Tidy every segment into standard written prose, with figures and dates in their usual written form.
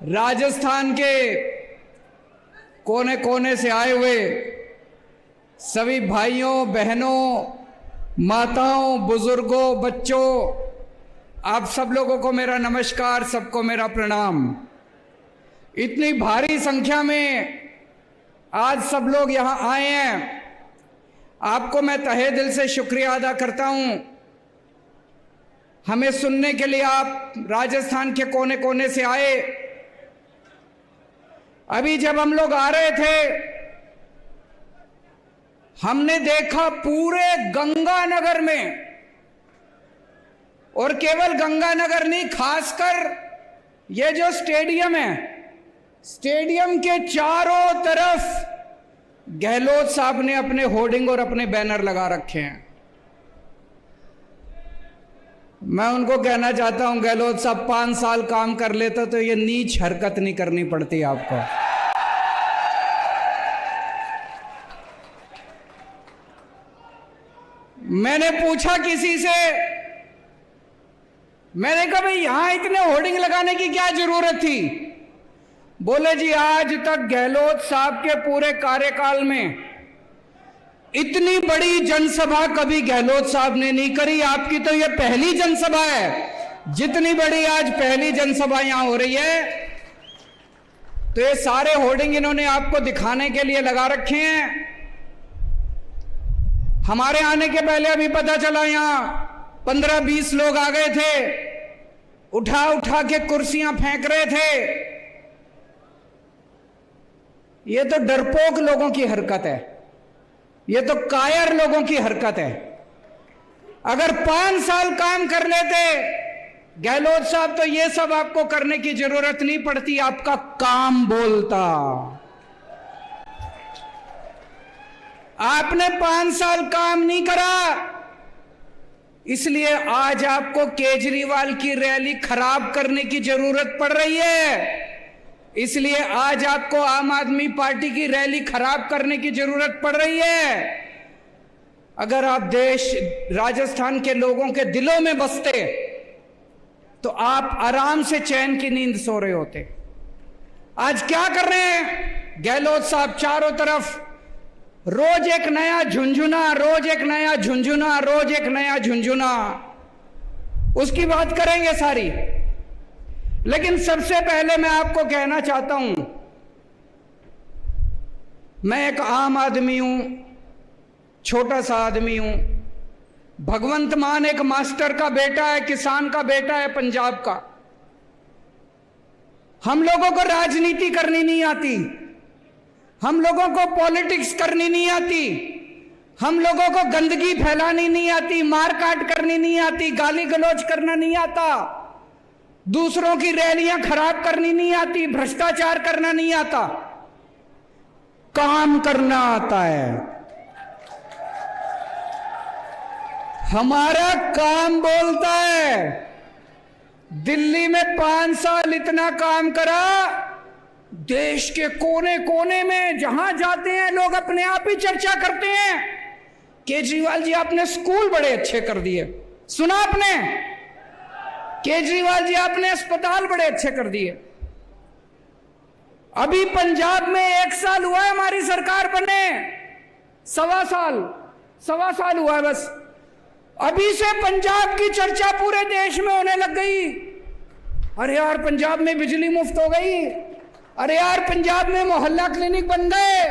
राजस्थान के कोने कोने से आए हुए सभी भाइयों, बहनों, माताओं, बुजुर्गों, बच्चों, आप सब लोगों को मेरा नमस्कार, सबको मेरा प्रणाम। इतनी भारी संख्या में आज सब लोग यहाँ आए हैं, आपको मैं तहे दिल से शुक्रिया अदा करता हूँ। हमें सुनने के लिए आप राजस्थान के कोने कोने से आए। अभी जब हम लोग आ रहे थे, हमने देखा पूरे गंगानगर में, और केवल गंगानगर नहीं, खासकर ये जो स्टेडियम है, स्टेडियम के चारों तरफ गहलोत साहब ने अपने होर्डिंग और अपने बैनर लगा रखे हैं। मैं उनको कहना चाहता हूं, गहलोत साहब 5 साल काम कर लेते तो ये नीच हरकत नहीं करनी पड़ती आपको। मैंने पूछा किसी से, मैंने कहा भाई यहां इतने होर्डिंग लगाने की क्या जरूरत थी? बोले जी आज तक गहलोत साहब के पूरे कार्यकाल में इतनी बड़ी जनसभा कभी गहलोत साहब ने नहीं करी। आपकी तो ये पहली जनसभा है। जितनी बड़ी आज पहली जनसभा यहां हो रही है, तो ये सारे होर्डिंग इन्होंने आपको दिखाने के लिए लगा रखे हैं। हमारे आने के पहले अभी पता चला यहां 15-20 लोग आ गए थे, उठा उठा के कुर्सियां फेंक रहे थे। ये तो डरपोक लोगों की हरकत है, ये तो कायर लोगों की हरकत है। अगर 5 साल काम कर लेते गहलोत साहब तो ये सब आपको करने की जरूरत नहीं पड़ती, आपका काम बोलता। आपने 5 साल काम नहीं करा, इसलिए आज आपको केजरीवाल की रैली खराब करने की जरूरत पड़ रही है। इसलिए आज आपको आम आदमी पार्टी की रैली खराब करने की जरूरत पड़ रही है। अगर आप राजस्थान के लोगों के दिलों में बसते तो आप आराम से चैन की नींद सो रहे होते। आज क्या कर रहे हैं गहलोत साहब? चारों तरफ रोज एक नया झुंझुना, रोज एक नया झुंझुना, रोज एक नया झुंझुना। उसकी बात करेंगे सारी, लेकिन सबसे पहले मैं आपको कहना चाहता हूं, मैं एक आम आदमी हूं, छोटा सा आदमी हूं। भगवंत मान एक मास्टर का बेटा है, किसान का बेटा है, पंजाब का। हम लोगों को राजनीति करनी नहीं आती, हम लोगों को पॉलिटिक्स करनी नहीं आती, हम लोगों को गंदगी फैलानी नहीं आती, मारकाट करनी नहीं आती, गाली गलौज करना नहीं आता, दूसरों की रैलियां खराब करनी नहीं आती, भ्रष्टाचार करना नहीं आता, काम करना आता है। हमारा काम बोलता है। दिल्ली में 5 साल इतना काम करा, देश के कोने कोने में जहां जाते हैं लोग अपने आप ही चर्चा करते हैं, केजरीवाल जी आपने स्कूल बड़े अच्छे कर दिए। सुना आपने? केजरीवाल जी आपने अस्पताल बड़े अच्छे कर दिए। अभी पंजाब में 1 साल हुआ है हमारी सरकार बने, सवा साल हुआ है बस। अभी से पंजाब की चर्चा पूरे देश में होने लग गई। अरे यार पंजाब में बिजली मुफ्त हो गई, अरे यार पंजाब में मोहल्ला क्लिनिक बन गए।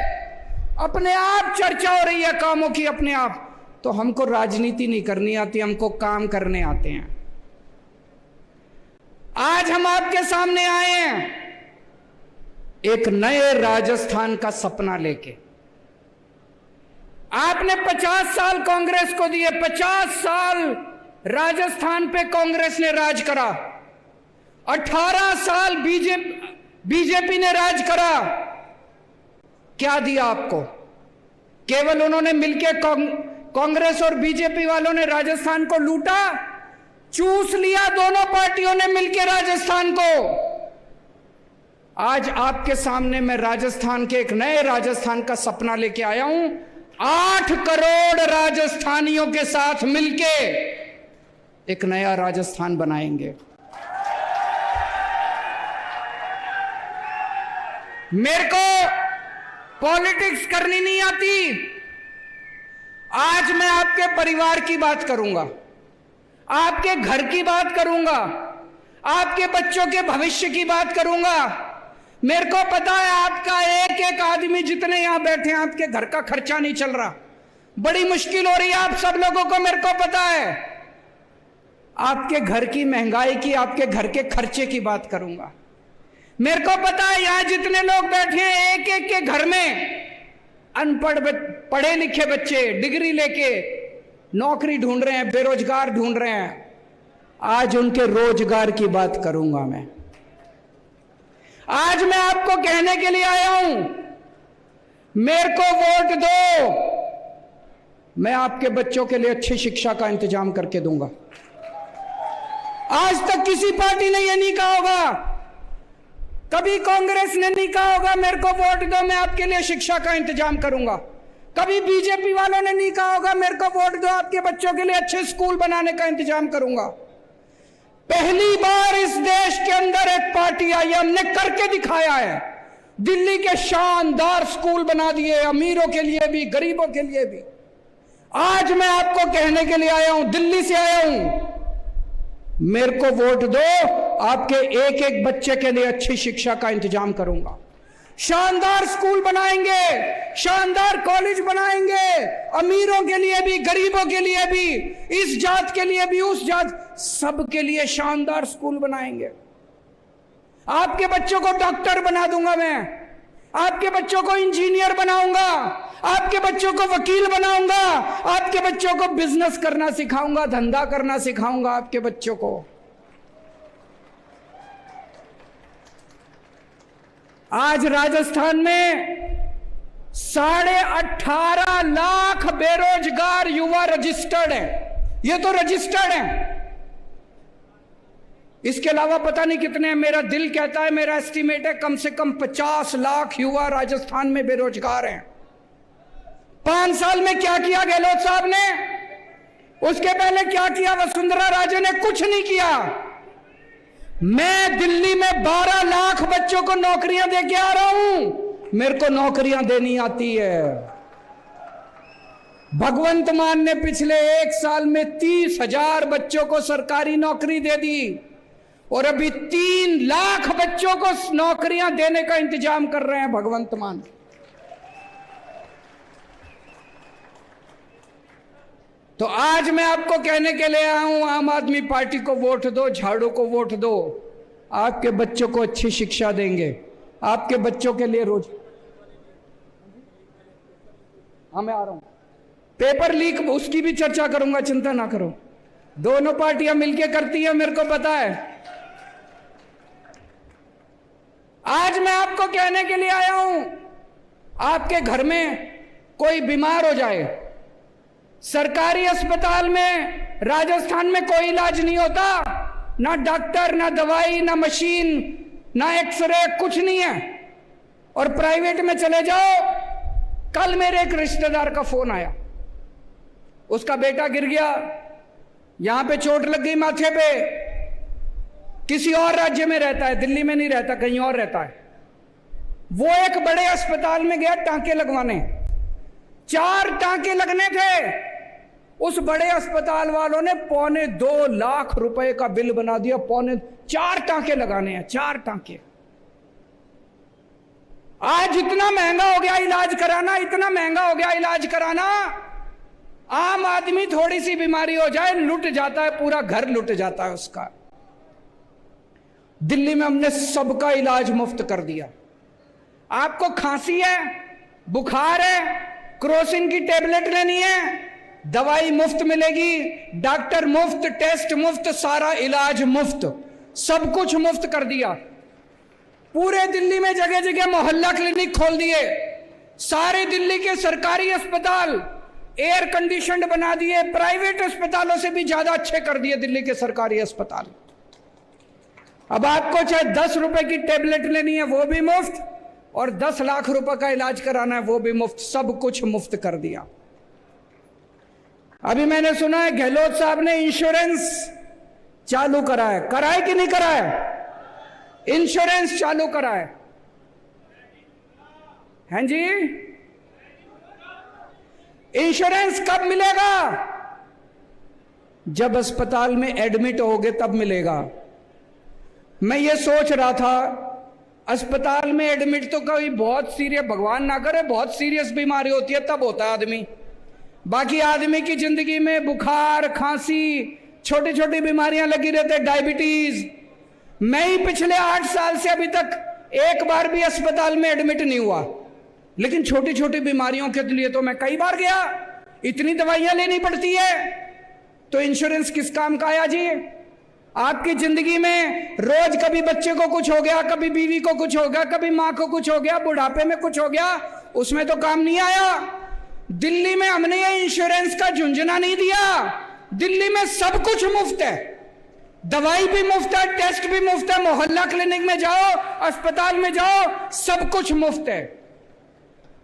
अपने आप चर्चा हो रही है कामों की, अपने आप। तो हमको राजनीति नहीं करनी आती, हमको काम करने आते हैं। आज हम आपके सामने आए हैं एक नए राजस्थान का सपना लेके। आपने 50 साल कांग्रेस को दिए, 50 साल राजस्थान पे कांग्रेस ने राज करा, 18 साल बीजेपी ने राज करा। क्या दिया आपको? केवल उन्होंने मिलकर कांग्रेस और बीजेपी वालों ने राजस्थान को लूटा, चूस लिया दोनों पार्टियों ने मिलकर राजस्थान को। आज आपके सामने मैं राजस्थान के एक नए राजस्थान का सपना लेके आया हूं। 8 करोड़ राजस्थानियों के साथ मिलके एक नया राजस्थान बनाएंगे। मेरे को पॉलिटिक्स करनी नहीं आती। आज मैं आपके परिवार की बात करूंगा, आपके घर की बात करूंगा, आपके बच्चों के भविष्य की बात करूंगा। मेरे को पता है आपका एक एक आदमी जितने यहां बैठे हैं, आपके घर का खर्चा नहीं चल रहा, बड़ी मुश्किल हो रही है आप सब लोगों को, मेरे को पता है। आपके घर की महंगाई की, आपके घर के खर्चे की बात करूंगा। मेरे को पता है यहां जितने लोग बैठे हैं, एक एक के घर में अनपढ़ पढ़े लिखे बच्चे डिग्री लेके नौकरी ढूंढ रहे हैं, बेरोजगार ढूंढ रहे हैं। आज उनके रोजगार की बात करूंगा मैं। आज मैं आपको कहने के लिए आया हूं, मेरे को वोट दो, मैं आपके बच्चों के लिए अच्छी शिक्षा का इंतजाम करके दूंगा। आज तक किसी पार्टी ने यह नहीं कहा होगा, कभी कांग्रेस ने नहीं कहा होगा मेरे को वोट दो मैं आपके लिए शिक्षा का इंतजाम करूंगा। कभी बीजेपी वालों ने नहीं कहा होगा मेरे को वोट दो आपके बच्चों के लिए अच्छे स्कूल बनाने का इंतजाम करूंगा। पहली बार इस देश के अंदर एक पार्टी आई, हमने करके दिखाया है। दिल्ली के शानदार स्कूल बना दिए, अमीरों के लिए भी गरीबों के लिए भी। आज मैं आपको कहने के लिए आया हूं, दिल्ली से आया हूं, मेरे को वोट दो, आपके एक एक बच्चे के लिए अच्छी शिक्षा का इंतजाम करूंगा। शानदार स्कूल बनाएंगे, शानदार कॉलेज बनाएंगे, अमीरों के लिए भी गरीबों के लिए भी, इस जात के लिए भी उस जात, सबके लिए शानदार स्कूल बनाएंगे। आपके बच्चों को डॉक्टर बना दूंगा मैं, आपके बच्चों को इंजीनियर बनाऊंगा, आपके बच्चों को वकील बनाऊंगा, आपके बच्चों को बिजनेस करना सिखाऊंगा, धंधा करना सिखाऊंगा आपके बच्चों को। आज राजस्थान में 18.5 लाख बेरोजगार युवा रजिस्टर्ड हैं। ये तो रजिस्टर्ड हैं, इसके अलावा पता नहीं कितने हैं। मेरा दिल कहता है, मेरा एस्टीमेट है कम से कम 50 लाख युवा राजस्थान में बेरोजगार हैं। 5 साल में क्या किया गहलोत साहब ने, उसके पहले क्या किया वसुंधरा राजे ने? कुछ नहीं किया। मैं दिल्ली में 12 लाख बच्चों को नौकरियां देके आ रहा हूं, मेरे को नौकरियां देनी आती है। भगवंत मान ने पिछले 1 साल में 30,000 बच्चों को सरकारी नौकरी दे दी और अभी 3 लाख बच्चों को नौकरियां देने का इंतजाम कर रहे हैं भगवंत मान। तो आज मैं आपको कहने के लिए आया हूं, आम आदमी पार्टी को वोट दो, झाड़ू को वोट दो, आपके बच्चों को अच्छी शिक्षा देंगे, आपके बच्चों के लिए रोज। हाँ मैं आ रहा हूं, पेपर लीक उसकी भी चर्चा करूंगा, चिंता ना करो। दोनों पार्टियां मिलकर करती है, मेरे को पता है। आज मैं आपको कहने के लिए आया हूं, आपके घर में कोई बीमार हो जाए, सरकारी अस्पताल में राजस्थान में कोई इलाज नहीं होता, ना डॉक्टर, ना दवाई, ना मशीन, ना एक्सरे, कुछ नहीं है। और प्राइवेट में चले जाओ, कल मेरे एक रिश्तेदार का फोन आया, उसका बेटा गिर गया, यहां पे चोट लग गई माथे पे, किसी और राज्य में रहता है, दिल्ली में नहीं रहता, कहीं और रहता है। वो एक बड़े अस्पताल में गया टांके लगवाने, 4 टांके लगने थे। उस बड़े अस्पताल वालों ने 2.25 लाख रुपए का बिल बना दिया। 4 टांके लगाने हैं, 4 टांके। आज इतना महंगा हो गया इलाज कराना, इतना महंगा हो गया इलाज कराना। आम आदमी थोड़ी सी बीमारी हो जाए लुट जाता है, पूरा घर लुट जाता है उसका। दिल्ली में हमने सबका इलाज मुफ्त कर दिया। आपको खांसी है, बुखार है, क्रोसिन की टेबलेट लेनी है, दवाई मुफ्त मिलेगी, डॉक्टर मुफ्त, टेस्ट मुफ्त, सारा इलाज मुफ्त, सब कुछ मुफ्त कर दिया। पूरे दिल्ली में जगह जगह मोहल्ला क्लिनिक खोल दिए। सारे दिल्ली के सरकारी अस्पताल एयर कंडीशनड बना दिए, प्राइवेट अस्पतालों से भी ज्यादा अच्छे कर दिए दिल्ली के सरकारी अस्पताल। अब आपको चाहे 10 रुपए की टेबलेट लेनी है वो भी मुफ्त, और 10 लाख रुपए का इलाज कराना है वो भी मुफ्त, सब कुछ मुफ्त कर दिया। अभी मैंने सुना है गहलोत साहब ने इंश्योरेंस चालू करा है, कराए कि नहीं कराए? इंश्योरेंस चालू करा है। हैं जी? इंश्योरेंस कब मिलेगा? जब अस्पताल में एडमिट होगे तब मिलेगा। मैं ये सोच रहा था, अस्पताल में एडमिट तो कभी बहुत सीरियस, भगवान ना करे बहुत सीरियस बीमारी होती है तब होता है आदमी। बाकी आदमी की जिंदगी में बुखार, खांसी, छोटी छोटी बीमारियां लगी रहती है, डायबिटीज। मैं ही पिछले 8 साल से अभी तक एक बार भी अस्पताल में एडमिट नहीं हुआ, लेकिन छोटी छोटी बीमारियों के लिए तो मैं कई बार गया। इतनी दवाइयां लेनी पड़ती है, तो इंश्योरेंस किस काम का आया जी? आपकी जिंदगी में रोज कभी बच्चे को कुछ हो गया, कभी बीवी को कुछ हो गया, कभी मां को कुछ हो गया, बुढ़ापे में कुछ हो गया, उसमें तो काम नहीं आया। दिल्ली में हमने ये इंश्योरेंस का झुंझुना नहीं दिया। दिल्ली में सब कुछ मुफ्त है, दवाई भी मुफ्त है, टेस्ट भी मुफ्त है, मोहल्ला क्लिनिक में जाओ, अस्पताल में जाओ, सब कुछ मुफ्त है।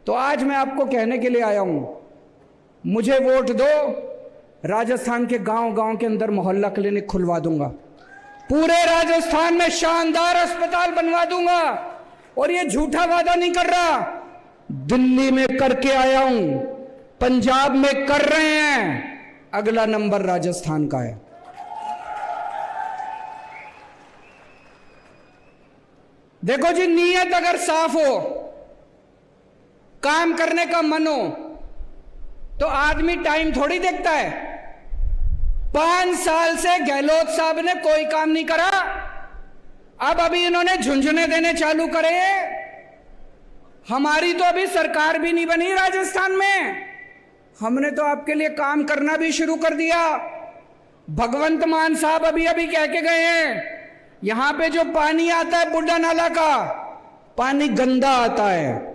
तो आज मैं आपको कहने के लिए आया हूं, मुझे वोट दो, राजस्थान के गांव गांव के अंदर मोहल्ला क्लिनिक खुलवा दूंगा, पूरे राजस्थान में शानदार अस्पताल बनवा दूंगा। और ये झूठा वादा नहीं कर रहा, दिल्ली में करके आया हूं, पंजाब में कर रहे हैं, अगला नंबर राजस्थान का है। देखो जी, नीयत अगर साफ हो, काम करने का मन हो, तो आदमी टाइम थोड़ी देखता है। 5 साल से गहलोत साहब ने कोई काम नहीं करा, अब अभी इन्होंने झुंझुने देने चालू करे। हमारी तो अभी सरकार भी नहीं बनी राजस्थान में, हमने तो आपके लिए काम करना भी शुरू कर दिया। भगवंत मान साहब अभी अभी कह के गए हैं, यहां पे जो पानी आता है बुड्ढा नाला का, पानी गंदा आता है।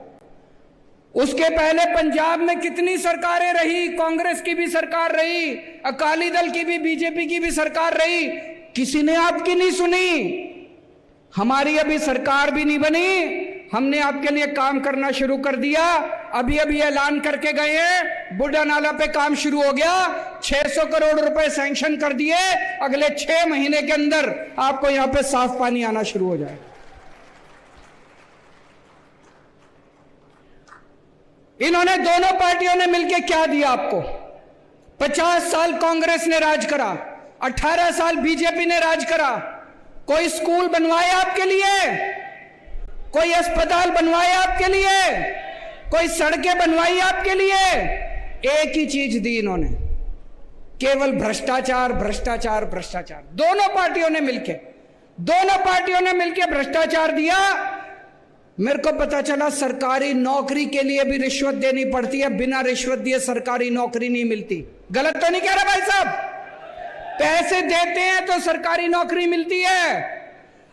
उसके पहले पंजाब में कितनी सरकारें रही, कांग्रेस की भी सरकार रही, अकाली दल की भी, बीजेपी की भी सरकार रही, किसी ने आपकी नहीं सुनी। हमारी अभी सरकार भी नहीं बनी, हमने आपके लिए काम करना शुरू कर दिया। अभी अभी ऐलान करके गए हैं, बुड्ढा नाला पे काम शुरू हो गया, 600 करोड़ रुपए सैंक्शन कर दिए, अगले 6 महीने के अंदर आपको यहां पे साफ पानी आना शुरू हो जाएगा। इन्होंने दोनों पार्टियों ने मिलकर क्या दिया आपको? 50 साल कांग्रेस ने राज करा, 18 साल बीजेपी ने राज करा। कोई स्कूल बनवाए आपके लिए? कोई अस्पताल बनवाए आपके लिए? कोई सड़कें बनवाई आपके लिए? एक ही चीज दी इन्होंने, केवल भ्रष्टाचार, भ्रष्टाचार, भ्रष्टाचार। दोनों पार्टियों ने मिलकर भ्रष्टाचार दिया। मेरे को पता चला सरकारी नौकरी के लिए भी रिश्वत देनी पड़ती है, बिना रिश्वत दिए सरकारी नौकरी नहीं मिलती। गलत तो नहीं कह रहा भाई साहब? पैसे देते हैं तो सरकारी नौकरी मिलती है।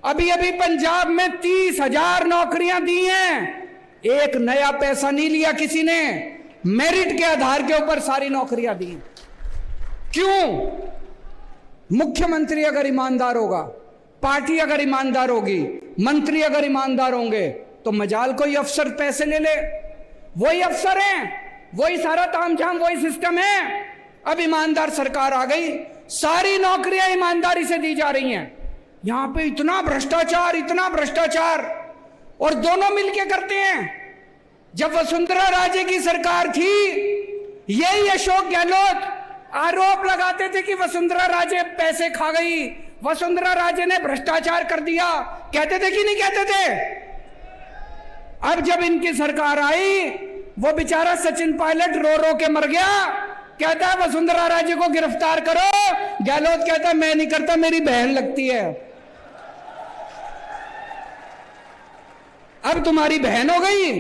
अभी अभी पंजाब में 30,000 नौकरियां दी हैं, एक नया पैसा नहीं लिया किसी ने, मेरिट के आधार के ऊपर सारी नौकरियां दी। क्यों? मुख्यमंत्री अगर ईमानदार होगा, पार्टी अगर ईमानदार होगी, मंत्री अगर ईमानदार होंगे, तो मजाल कोई अफसर पैसे ले ले। वही अफसर हैं, वही सारा तामझाम, वही सिस्टम है। अब ईमानदार सरकार आ गई, सारी नौकरियां ईमानदारी से दी जा रही हैं। यहां पे इतना भ्रष्टाचार, इतना भ्रष्टाचार, और दोनों मिलके करते हैं। जब वसुंधरा राजे की सरकार थी, यही अशोक गहलोत आरोप लगाते थे कि वसुंधरा राजे पैसे खा गई, वसुंधरा राजे ने भ्रष्टाचार कर दिया, कहते थे कि नहीं कहते थे? अब जब इनकी सरकार आई, वो बेचारा सचिन पायलट रो रो के मर गया, कहता है वसुंधरा राजे को गिरफ्तार करो। गहलोत कहता है मैं नहीं करता, मेरी बहन लगती है। अब तुम्हारी बहन हो गई।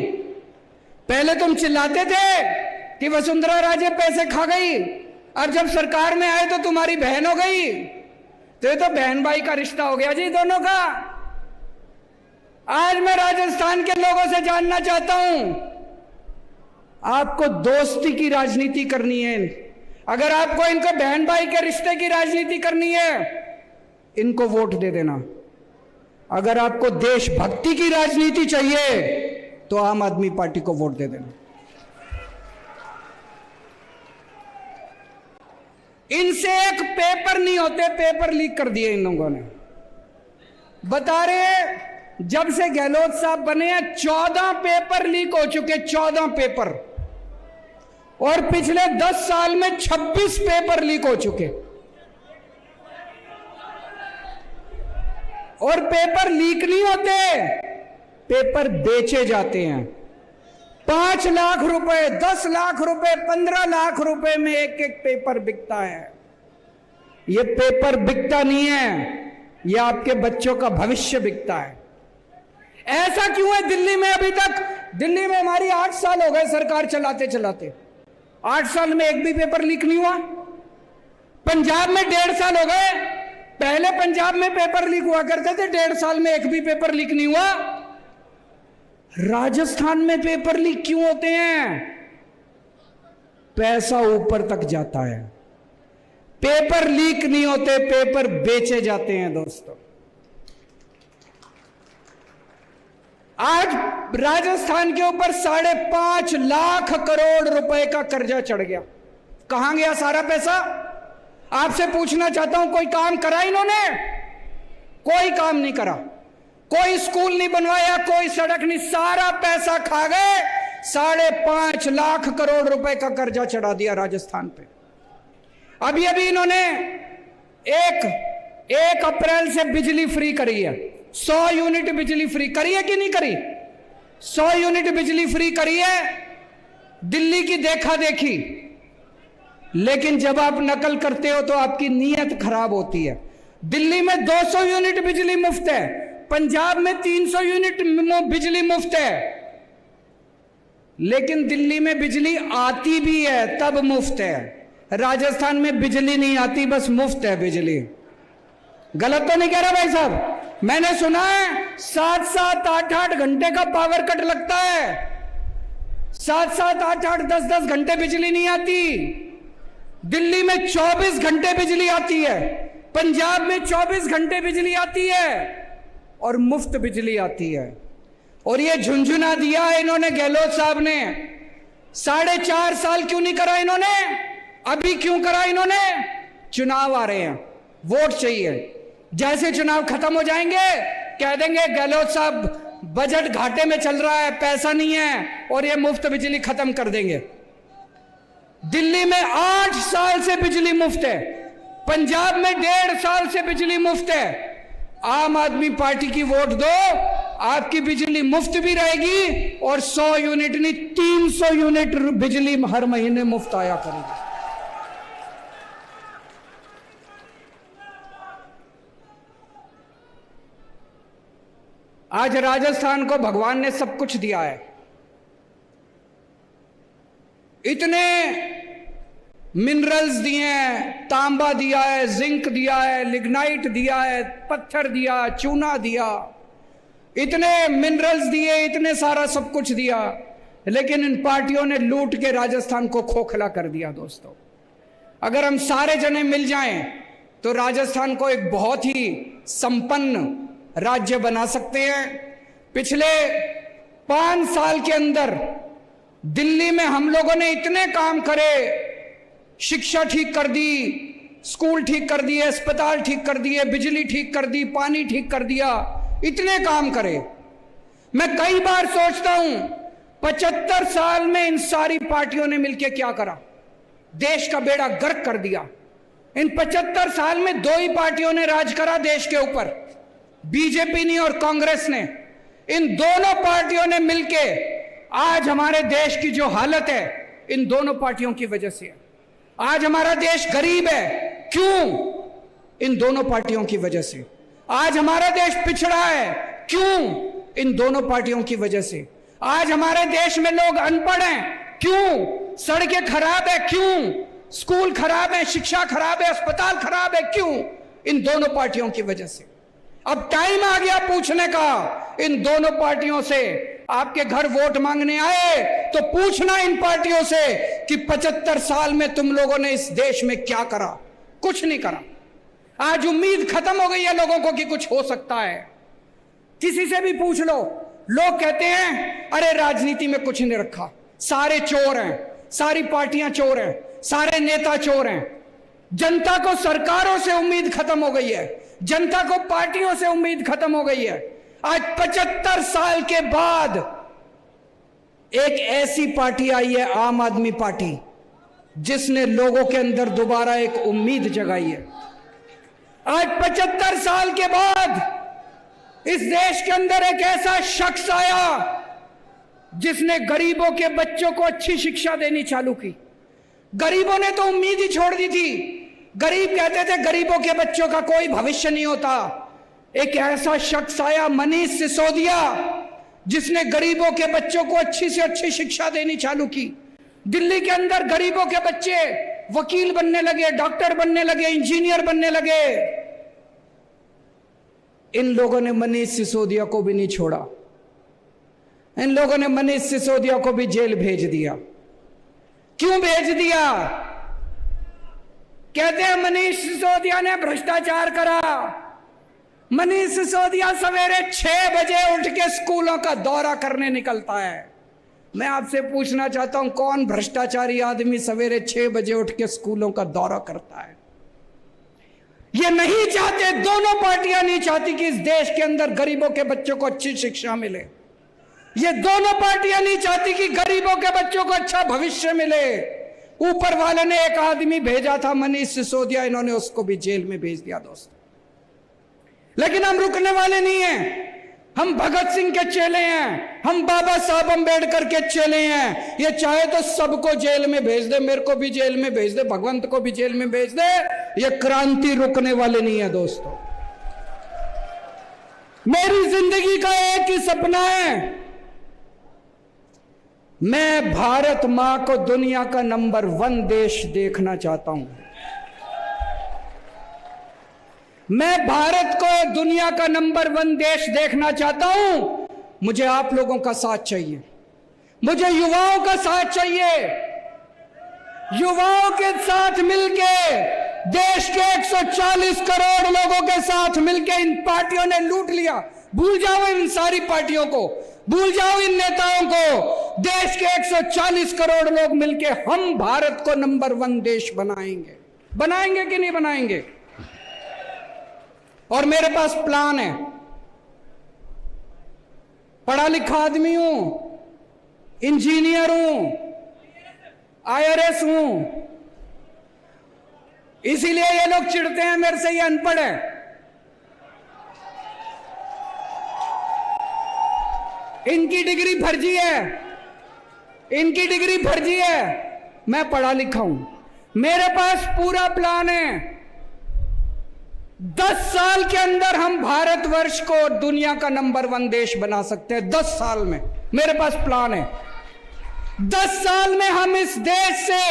पहले तुम चिल्लाते थे कि वसुंधरा राजे पैसे खा गई, अब जब सरकार में आए तो तुम्हारी बहन हो गई। तो ये तो बहन भाई का रिश्ता हो गया जी दोनों का। आज मैं राजस्थान के लोगों से जानना चाहता हूं, आपको दोस्ती की राजनीति करनी है, अगर आपको इनको बहन भाई के रिश्ते की राजनीति करनी है, इनको वोट दे देना। अगर आपको देशभक्ति की राजनीति चाहिए, तो आम आदमी पार्टी को वोट दे देना। इनसे एक पेपर नहीं होते, पेपर लीक कर दिए इन लोगों ने। बता रहे जब से गहलोत साहब बने हैं 14 पेपर लीक हो चुके, 14 पेपर, और पिछले 10 साल में 26 पेपर लीक हो चुके। और पेपर लीक नहीं होते, पेपर बेचे जाते हैं। 5 लाख रुपए, 10 लाख रुपए, 15 लाख रुपए में एक एक पेपर बिकता है। यह पेपर बिकता नहीं है, यह आपके बच्चों का भविष्य बिकता है। ऐसा क्यों है दिल्ली में? अभी तक दिल्ली में हमारी 8 साल हो गए सरकार चलाते चलाते, 8 साल में एक भी पेपर लीक नहीं हुआ। पंजाब में 1.5 साल हो गए, पहले पंजाब में पेपर लीक हुआ करते थे, 1.5 साल में एक भी पेपर लीक नहीं हुआ। राजस्थान में पेपर लीक क्यों होते हैं? पैसा ऊपर तक जाता है। पेपर लीक नहीं होते, पेपर बेचे जाते हैं दोस्तों। आज राजस्थान के ऊपर 5.5 लाख करोड़ रुपए का कर्जा चढ़ गया। कहां गया सारा पैसा? आपसे पूछना चाहता हूं, कोई काम करा इन्होंने? कोई काम नहीं करा, कोई स्कूल नहीं बनवाया, कोई सड़क नहीं, सारा पैसा खा गए। 5.5 लाख करोड़ रुपए का कर्जा चढ़ा दिया राजस्थान पे। अभी अभी इन्होंने 1 अप्रैल से बिजली फ्री करी है, 100 यूनिट बिजली फ्री करी है कि नहीं करी? 100 यूनिट बिजली फ्री करी है, दिल्ली की देखा देखी। लेकिन जब आप नकल करते हो तो आपकी नीयत खराब होती है। दिल्ली में 200 यूनिट बिजली मुफ्त है, पंजाब में 300 यूनिट बिजली मुफ्त है। लेकिन दिल्ली में बिजली आती भी है तब मुफ्त है, राजस्थान में बिजली नहीं आती, बस मुफ्त है बिजली। गलत तो नहीं कह रहा भाई साहब? मैंने सुना है 7-7, 8-8 घंटे का पावर कट लगता है, 7-7, 8-8, 10-10 घंटे बिजली नहीं आती। दिल्ली में 24 घंटे बिजली आती है, पंजाब में 24 घंटे बिजली आती है और मुफ्त बिजली आती है। और ये झुंझुना दिया है इन्होंने, गहलोत साहब ने। 4.5 साल क्यों नहीं करा इन्होंने? अभी क्यों करा इन्होंने? चुनाव आ रहे हैं, वोट चाहिए। जैसे चुनाव खत्म हो जाएंगे कह देंगे गहलोत साहब बजट घाटे में चल रहा है, पैसा नहीं है, और ये मुफ्त बिजली खत्म कर देंगे। दिल्ली में 8 साल से बिजली मुफ्त है, पंजाब में 1.5 साल से बिजली मुफ्त है। आम आदमी पार्टी की वोट दो, आपकी बिजली मुफ्त भी रहेगी और 100 यूनिट नहीं 300 यूनिट बिजली हर महीने मुफ्त आया करेगी। आज राजस्थान को भगवान ने सब कुछ दिया है, इतने मिनरल्स दिए हैं, तांबा दिया है, जिंक दिया है, लिग्नाइट दिया है, पत्थर दिया, चूना दिया, इतने मिनरल्स दिए, इतने सारा सब कुछ दिया। लेकिन इन पार्टियों ने लूट के राजस्थान को खोखला कर दिया। दोस्तों, अगर हम सारे जने मिल जाएं तो राजस्थान को एक बहुत ही संपन्न राज्य बना सकते हैं। पिछले 5 साल के अंदर दिल्ली में हम लोगों ने इतने काम करे, शिक्षा ठीक कर दी, स्कूल ठीक कर दिए, अस्पताल ठीक कर दिए, बिजली ठीक कर दी, पानी ठीक कर दिया, इतने काम करे। मैं कई बार सोचता हूं 75 साल में इन सारी पार्टियों ने मिलकर क्या करा? देश का बेड़ा गर्क कर दिया। इन 75 साल में 2 ही पार्टियों ने राज करा देश के ऊपर, बीजेपी ने और कांग्रेस ने। इन दोनों पार्टियों ने मिलके आज हमारे देश की जो हालत है इन दोनों पार्टियों की वजह से है। आज हमारा देश गरीब है, क्यों? इन दोनों पार्टियों की वजह से। आज हमारा देश पिछड़ा है, क्यों? इन दोनों पार्टियों की वजह से। आज हमारे देश में लोग अनपढ़ हैं, क्यों? सड़कें खराब है, क्यों? स्कूल खराब है, शिक्षा खराब है, अस्पताल खराब है, क्यों? इन दोनों पार्टियों की वजह से। अब टाइम आ गया पूछने का इन दोनों पार्टियों से। आपके घर वोट मांगने आए तो पूछना इन पार्टियों से कि 75 साल में तुम लोगों ने इस देश में क्या करा? कुछ नहीं करा। आज उम्मीद खत्म हो गई है लोगों को कि कुछ हो सकता है। किसी से भी पूछ लो, लोग कहते हैं अरे राजनीति में कुछ नहीं रखा, सारे चोर हैं, सारी पार्टियां चोर हैं, सारे नेता चोर हैं। जनता को सरकारों से उम्मीद खत्म हो गई है, जनता को पार्टियों से उम्मीद खत्म हो गई है। आज 75 साल के बाद एक ऐसी पार्टी आई है, आम आदमी पार्टी, जिसने लोगों के अंदर दोबारा एक उम्मीद जगाई है। आज 75 साल के बाद इस देश के अंदर एक ऐसा शख्स आया जिसने गरीबों के बच्चों को अच्छी शिक्षा देनी चालू की। गरीबों ने तो उम्मीद ही छोड़ दी थी। गरीब कहते थे गरीबों के बच्चों का कोई भविष्य नहीं होता। एक ऐसा शख्स आया, मनीष सिसोदिया, जिसने गरीबों के बच्चों को अच्छी से अच्छी शिक्षा देनी चालू की। दिल्ली के अंदर गरीबों के बच्चे वकील बनने लगे, डॉक्टर बनने लगे, इंजीनियर बनने लगे। इन लोगों ने मनीष सिसोदिया को भी नहीं छोड़ा। इन लोगों ने मनीष सिसोदिया को भी जेल भेज दिया। क्यों भेज दिया? कहते हैं मनीष सिसोदिया ने भ्रष्टाचार करा। मनीष सिसोदिया सवेरे 6 बजे उठ के स्कूलों का दौरा करने निकलता है। मैं आपसे पूछना चाहता हूं, कौन भ्रष्टाचारी आदमी सवेरे 6 बजे उठ के स्कूलों का दौरा करता है? ये नहीं चाहते, दोनों पार्टियां नहीं चाहती कि इस देश के अंदर गरीबों के बच्चों को अच्छी शिक्षा मिले। ये दोनों पार्टियां नहीं चाहती कि गरीबों के बच्चों को अच्छा भविष्य मिले। ऊपर वाले ने एक आदमी भेजा था, मनीष सिसोदिया, इन्होंने उसको भी जेल में भेज दिया दोस्तों। लेकिन हम रुकने वाले नहीं हैं। हम भगत सिंह के चेले हैं, हम बाबा साहब अम्बेडकर के चेले हैं। ये चाहे तो सबको जेल में भेज दे, मेरे को भी जेल में भेज दे, भगवंत को भी जेल में भेज दे। ये क्रांति रुकने वाले नहीं है दोस्तों। मेरी जिंदगी का एक ही सपना है, मैं भारत मां को दुनिया का नंबर 1 देश देखना चाहता हूं। मैं भारत को दुनिया का नंबर 1 देश देखना चाहता हूं। मुझे आप लोगों का साथ चाहिए, मुझे युवाओं का साथ चाहिए। युवाओं के साथ मिलके, देश के 140 करोड़ लोगों के साथ मिलके इन पार्टियों ने लूट लिया। भूल जाओ इन सारी पार्टियों को, भूल जाओ इन नेताओं को। देश के 140 करोड़ लोग मिलके हम भारत को नंबर 1 देश बनाएंगे। बनाएंगे कि नहीं बनाएंगे? और मेरे पास प्लान है। पढ़ा लिखा आदमी हूं, इंजीनियर हूं, IRS हूं। इसीलिए ये लोग चिढ़ते हैं मेरे से, ये अनपढ़ है। इनकी डिग्री फर्जी है, इनकी डिग्री फर्जी है। मैं पढ़ा लिखा हूं, मेरे पास पूरा प्लान है। 10 साल के अंदर हम भारतवर्ष को दुनिया का नंबर 1 देश बना सकते हैं। 10 साल में मेरे पास प्लान है। 10 साल में हम इस देश से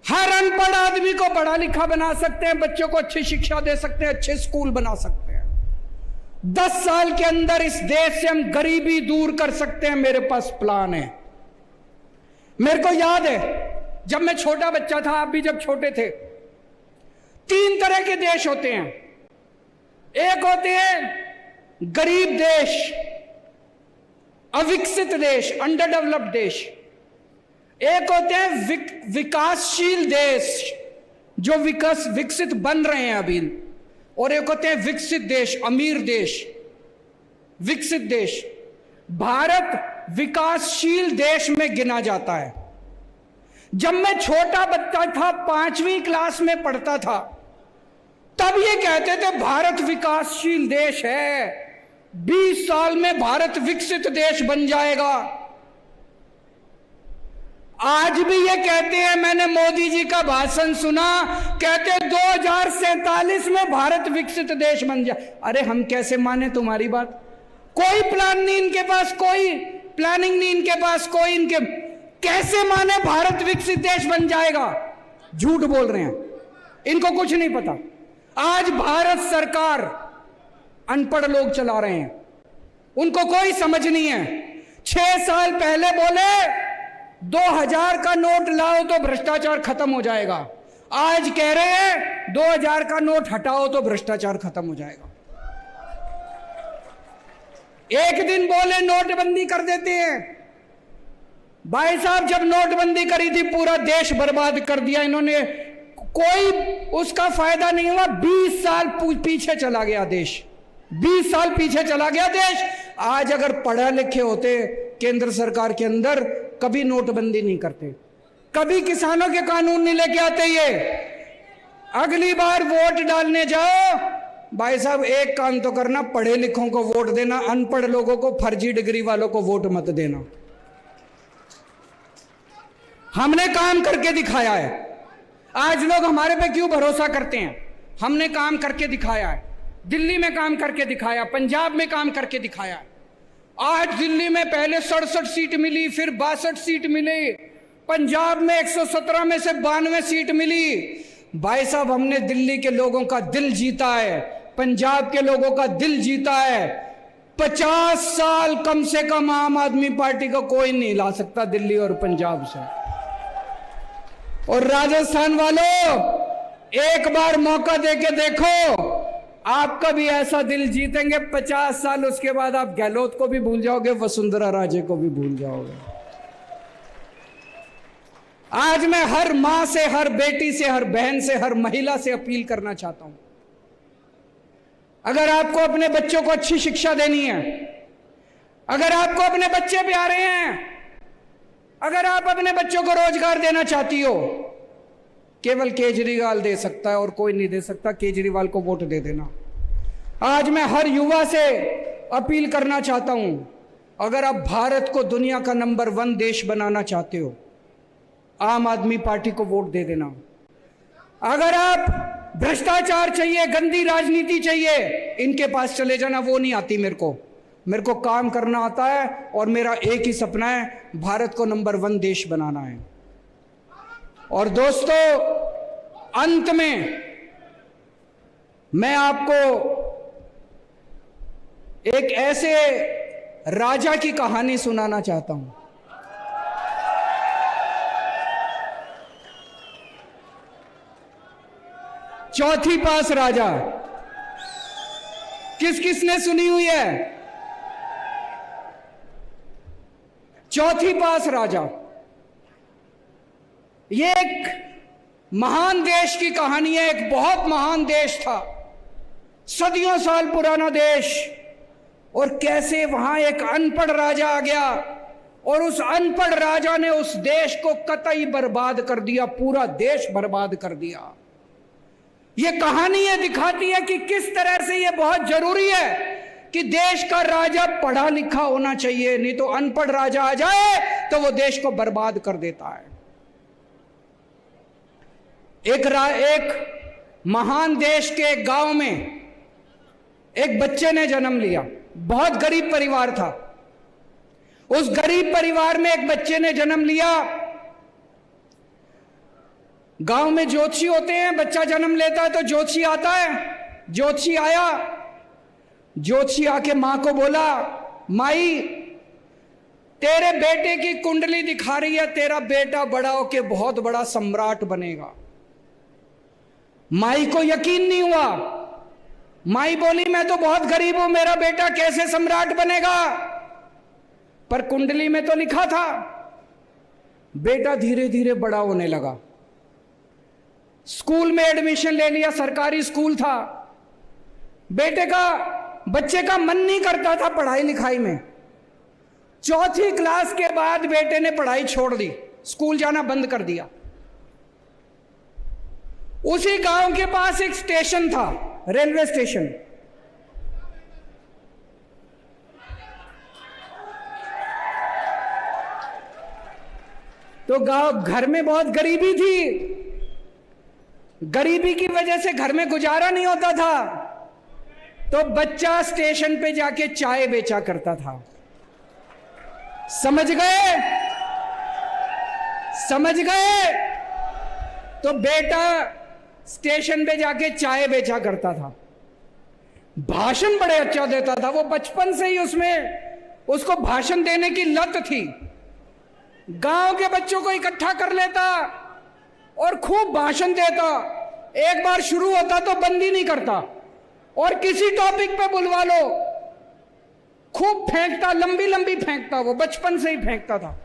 हर अनपढ़ आदमी को पढ़ा लिखा बना सकते हैं, बच्चों को अच्छी शिक्षा दे सकते हैं, अच्छे स्कूल बना सकते हैं। 10 साल के अंदर इस देश से हम गरीबी दूर कर सकते हैं। मेरे पास प्लान है। मेरे को याद है जब मैं छोटा बच्चा था, आप भी जब छोटे थे, 3 तरह के देश होते हैं। एक होते हैं गरीब देश, अविकसित देश, अंडर डेवलप्ड देश। एक होते हैं विकासशील देश, जो विकसित बन रहे हैं अभी। और एक होते हैं विकसित देश, अमीर देश, विकसित देश। भारत विकासशील देश में गिना जाता है। जब मैं छोटा बच्चा था, 5वीं क्लास में पढ़ता था, तब ये कहते थे भारत विकासशील देश है, 20 साल में भारत विकसित देश बन जाएगा। आज भी ये कहते हैं, मैंने मोदी जी का भाषण सुना, कहते 2047 में भारत विकसित देश बन जाए। अरे हम कैसे माने तुम्हारी बात? कोई प्लान नहीं इनके पास, कोई प्लानिंग नहीं इनके पास, कोई इनके कैसे माने भारत विकसित देश बन जाएगा? झूठ बोल रहे हैं, इनको कुछ नहीं पता। आज भारत सरकार अनपढ़ लोग चला रहे हैं, उनको कोई समझ नहीं है। 6 साल पहले बोले 2000 का नोट लाओ तो भ्रष्टाचार खत्म हो जाएगा। आज कह रहे हैं 2000 का नोट हटाओ तो भ्रष्टाचार खत्म हो जाएगा। एक दिन बोले नोटबंदी कर देते हैं। भाई साहब, जब नोटबंदी करी थी पूरा देश बर्बाद कर दिया इन्होंने, कोई उसका फायदा नहीं हुआ। 20 साल पीछे चला गया देश, 20 साल पीछे चला गया देश। आज अगर पढ़े लिखे होते केंद्र सरकार के अंदर, कभी नोटबंदी नहीं करते, कभी किसानों के कानून नहीं लेके आते। ये अगली बार वोट डालने जाओ भाई साहब, एक काम तो करना, पढ़े लिखों को वोट देना, अनपढ़ लोगों को, फर्जी डिग्री वालों को वोट मत देना। हमने काम करके दिखाया है। आज लोग हमारे पे क्यों भरोसा करते हैं? हमने काम करके दिखाया है। दिल्ली में काम करके दिखाया, पंजाब में काम करके दिखाया। आज दिल्ली में पहले 67 सीट मिली, फिर 62 सीट मिली, पंजाब में 117 में से 92 सीट मिली। भाई साहब, हमने दिल्ली के लोगों का दिल जीता है, पंजाब के लोगों का दिल जीता है। 50 साल कम से कम आम आदमी पार्टी को कोई नहीं हिला सकता दिल्ली और पंजाब से। और राजस्थान वालों, एक बार मौका देके देखो, आपका भी ऐसा दिल जीतेंगे 50 साल। उसके बाद आप गहलोत को भी भूल जाओगे, वसुंधरा राजे को भी भूल जाओगे। आज मैं हर मां से, हर बेटी से, हर बहन से, हर महिला से अपील करना चाहता हूं, अगर आपको अपने बच्चों को अच्छी शिक्षा देनी है, अगर आपको अपने बच्चे प्यारे हैं, अगर आप अपने बच्चों को रोजगार देना चाहती हो, केवल केजरीवाल दे सकता है और कोई नहीं दे सकता। केजरीवाल को वोट दे देना। आज मैं हर युवा से अपील करना चाहता हूं, अगर आप भारत को दुनिया का नंबर 1 देश बनाना चाहते हो, आम आदमी पार्टी को वोट दे देना। अगर आप भ्रष्टाचार चाहिए, गंदी राजनीति चाहिए, इनके पास चले जाना, वो नहीं आती मेरे को काम करना आता है। और मेरा एक ही सपना है, भारत को नंबर 1 देश बनाना है। और दोस्तों, अंत में मैं आपको एक ऐसे राजा की कहानी सुनाना चाहता हूं। चौथी पास राजा, किस किसने सुनी हुई है? चौथी पास राजा, ये एक महान देश की कहानी है। एक बहुत महान देश था, सदियों साल पुराना देश। और कैसे वहां एक अनपढ़ राजा आ गया और उस अनपढ़ राजा ने उस देश को कतई बर्बाद कर दिया, पूरा देश बर्बाद कर दिया। ये कहानी ये दिखाती है कि किस तरह से ये बहुत जरूरी है कि देश का राजा पढ़ा लिखा होना चाहिए, नहीं तो अनपढ़ राजा आ जाए तो वो देश को बर्बाद कर देता है। एक महान देश के एक गांव में एक बच्चे ने जन्म लिया। बहुत गरीब परिवार था। उस गरीब परिवार में एक बच्चे ने जन्म लिया। गांव में ज्योतिषी होते हैं, बच्चा जन्म लेता है तो ज्योतिषी आता है। ज्योतिषी आया, ज्योतिषी आके मां को बोला, माई तेरे बेटे की कुंडली दिखा रही है, तेरा बेटा बड़ा होके बहुत बड़ा सम्राट बनेगा। माई को यकीन नहीं हुआ। माई बोली, मैं तो बहुत गरीब हूं, मेरा बेटा कैसे सम्राट बनेगा? पर कुंडली में तो लिखा था। बेटा धीरे धीरे बड़ा होने लगा। स्कूल में एडमिशन ले लिया, सरकारी स्कूल था। बच्चे का मन नहीं करता था पढ़ाई लिखाई में। चौथी क्लास के बाद बेटे ने पढ़ाई छोड़ दी, स्कूल जाना बंद कर दिया। उसी गांव के पास एक स्टेशन था, रेलवे स्टेशन। तो घर में बहुत गरीबी थी। गरीबी की वजह से घर में गुजारा नहीं होता था, तो बच्चा स्टेशन पे जाके चाय बेचा करता था। समझ गए? समझ गए? तो बेटा स्टेशन पे जाके चाय बेचा करता था। भाषण बड़े अच्छा देता था वो, बचपन से ही उसको भाषण देने की लत थी। गांव के बच्चों को इकट्ठा कर लेता और खूब भाषण देता। एक बार शुरू होता तो बंद ही नहीं करता, और किसी टॉपिक पे बुलवा लो खूब फेंकता, लंबी लंबी फेंकता। वो बचपन से ही फेंकता था।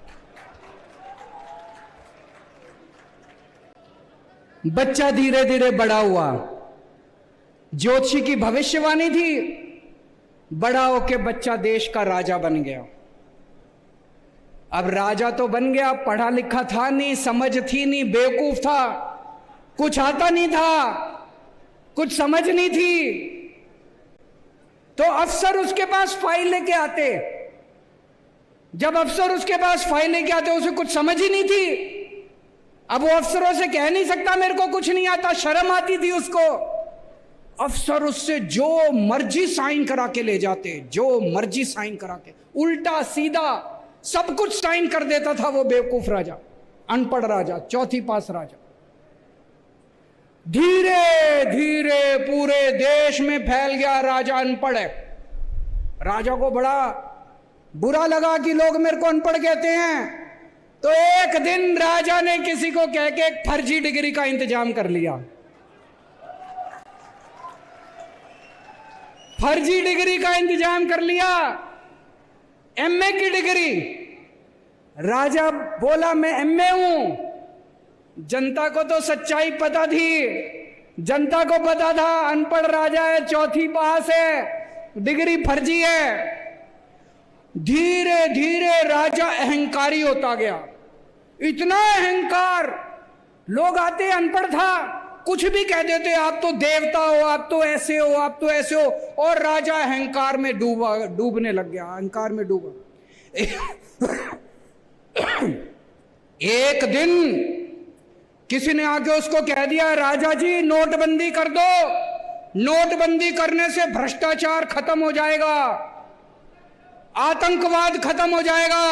बच्चा धीरे धीरे बड़ा हुआ। ज्योतिषी की भविष्यवाणी थी, बड़ा होके बच्चा देश का राजा बन गया। अब राजा तो बन गया, पढ़ा लिखा था नहीं, समझ थी नहीं, बेवकूफ था, कुछ आता नहीं था, कुछ समझ नहीं थी। तो अफसर उसके पास फाइल लेके आते, जब अफसर उसके पास फाइल लेके आते, उसे कुछ समझ ही नहीं थी। अब वो अफसरों से कह नहीं सकता मेरे को कुछ नहीं आता, शर्म आती थी उसको। अफसर उससे जो मर्जी साइन करा के ले जाते, जो मर्जी साइन करा के, उल्टा सीधा सब कुछ साइन कर देता था वो बेवकूफ राजा, अनपढ़ राजा, चौथी पास राजा। धीरे धीरे पूरे देश में फैल गया राजा अनपढ़ है। राजा को बड़ा बुरा लगा कि लोग मेरे को अनपढ़ कहते हैं। तो एक दिन राजा ने किसी को कह के एक फर्जी डिग्री का इंतजाम कर लिया। फर्जी डिग्री का इंतजाम कर लिया, एमए की डिग्री। राजा बोला मैं एमए हूं। जनता को तो सच्चाई पता थी, जनता को पता था अनपढ़ राजा है, चौथी पास है, डिग्री फर्जी है। धीरे धीरे राजा अहंकारी होता गया, इतना अहंकार, लोग आते, अनपढ़ था, कुछ भी कह देते, आप तो देवता हो, आप तो ऐसे हो, आप तो ऐसे हो। और राजा अहंकार में डूबने लग गया, अहंकार में डूबा। एक दिन किसी ने आके उसको कह दिया, राजा जी नोटबंदी कर दो, नोटबंदी करने से भ्रष्टाचार खत्म हो जाएगा, आतंकवाद खत्म हो जाएगा।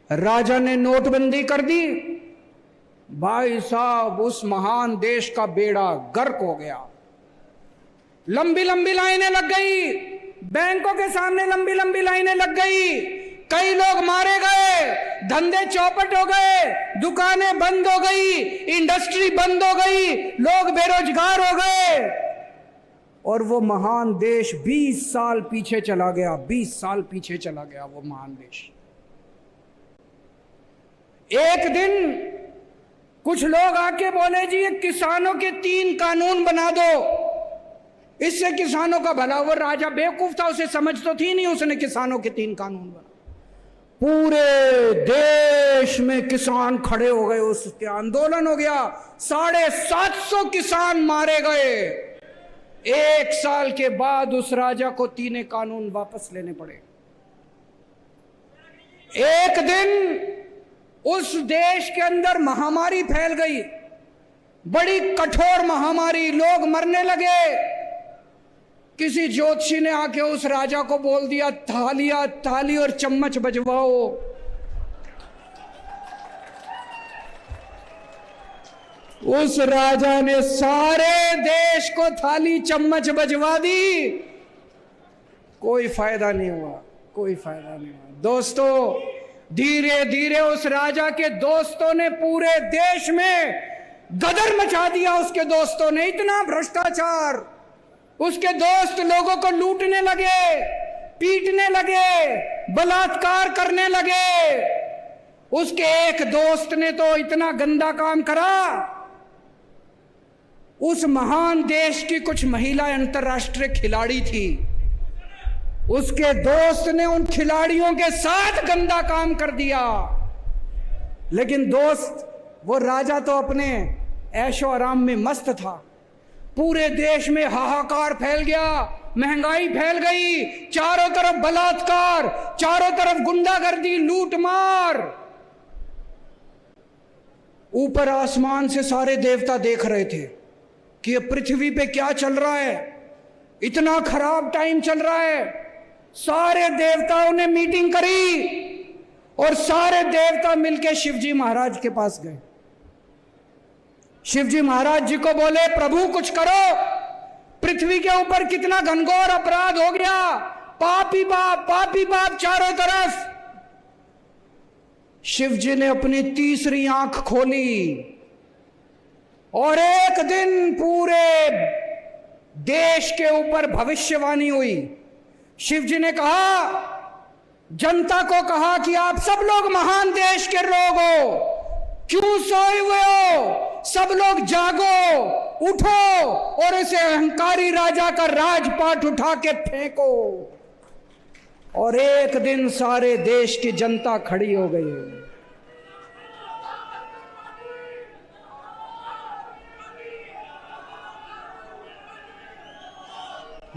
राजा ने नोटबंदी कर दी। भाई साहब, उस महान देश का बेड़ा गर्क हो गया। लंबी लंबी लाइनें लग गई, बैंकों के सामने लंबी लंबी लाइनें लग गई, कई लोग मारे गए, धंधे चौपट हो गए, दुकानें बंद हो गई, इंडस्ट्री बंद हो गई, लोग बेरोजगार हो गए। और वो महान देश 20 साल पीछे चला गया, 20 साल पीछे चला गया वो महान देश। एक दिन कुछ लोग आके बोले जी ये किसानों के 3 कानून बना दो, इससे किसानों का भला। वो राजा बेवकूफ था, उसे समझ तो थी नहीं, उसने किसानों के 3 कानून बना। पूरे देश में किसान खड़े हो गए, उसके आंदोलन हो गया, 750 किसान मारे गए। 1 साल के बाद उस राजा को 3 कानून वापस लेने पड़े। एक दिन उस देश के अंदर महामारी फैल गई, बड़ी कठोर महामारी, लोग मरने लगे। किसी ज्योतिषी ने आके उस राजा को बोल दिया, थाली और चम्मच बजवाओ। उस राजा ने सारे देश को थाली चम्मच बजवा दी, कोई फायदा नहीं हुआ, कोई फायदा नहीं हुआ। दोस्तों, धीरे धीरे उस राजा के दोस्तों ने पूरे देश में गदर मचा दिया। उसके दोस्तों ने इतना भ्रष्टाचार, उसके दोस्त लोगों को लूटने लगे, पीटने लगे, बलात्कार करने लगे। उसके एक दोस्त ने तो इतना गंदा काम करा, उस महान देश की कुछ महिला अंतर्राष्ट्रीय खिलाड़ी थी, उसके दोस्त ने उन खिलाड़ियों के साथ गंदा काम कर दिया। लेकिन दोस्त, वो राजा तो अपने ऐशो आराम में मस्त था। पूरे देश में हाहाकार फैल गया, महंगाई फैल गई, चारों तरफ बलात्कार, चारों तरफ गुंडागर्दी, लूटमार। ऊपर आसमान से सारे देवता देख रहे थे कि ये पृथ्वी पे क्या चल रहा है, इतना खराब टाइम चल रहा है। सारे देवताओं ने मीटिंग करी और सारे देवता मिलकर शिवजी महाराज के पास गए। शिवजी महाराज जी को बोले, प्रभु कुछ करो, पृथ्वी के ऊपर कितना घनघोर अपराध हो गया, पाप ही पाप चारों तरफ। शिवजी ने अपनी तीसरी आंख खोली और एक दिन पूरे देश के ऊपर भविष्यवाणी हुई। शिवजी ने कहा, जनता को कहा कि आप सब लोग महान देश के लोग हो, क्यों सोए हुए हो, सब लोग जागो, उठो और इसे अहंकारी राजा का राजपाट उठा के फेंको। और एक दिन सारे देश की जनता खड़ी हो गई है।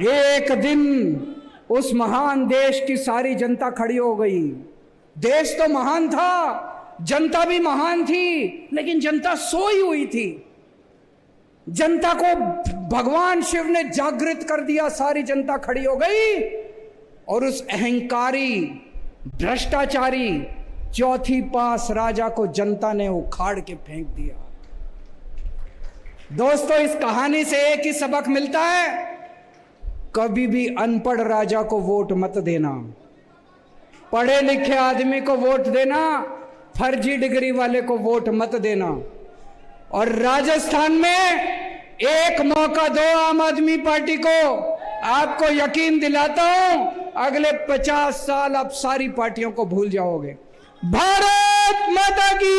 एक दिन उस महान देश की सारी जनता खड़ी हो गई। देश तो महान था, जनता भी महान थी, लेकिन जनता सोई हुई थी। जनता को भगवान शिव ने जागृत कर दिया, सारी जनता खड़ी हो गई और उस अहंकारी भ्रष्टाचारी चौथी पास राजा को जनता ने उखाड़ के फेंक दिया। दोस्तों, इस कहानी से एक ही सबक मिलता है, कभी भी अनपढ़ राजा को वोट मत देना, पढ़े लिखे आदमी को वोट देना, फर्जी डिग्री वाले को वोट मत देना। और राजस्थान में एक मौका दो आम आदमी पार्टी को, आपको यकीन दिलाता हूं अगले 50 साल आप सारी पार्टियों को भूल जाओगे। भारत माता की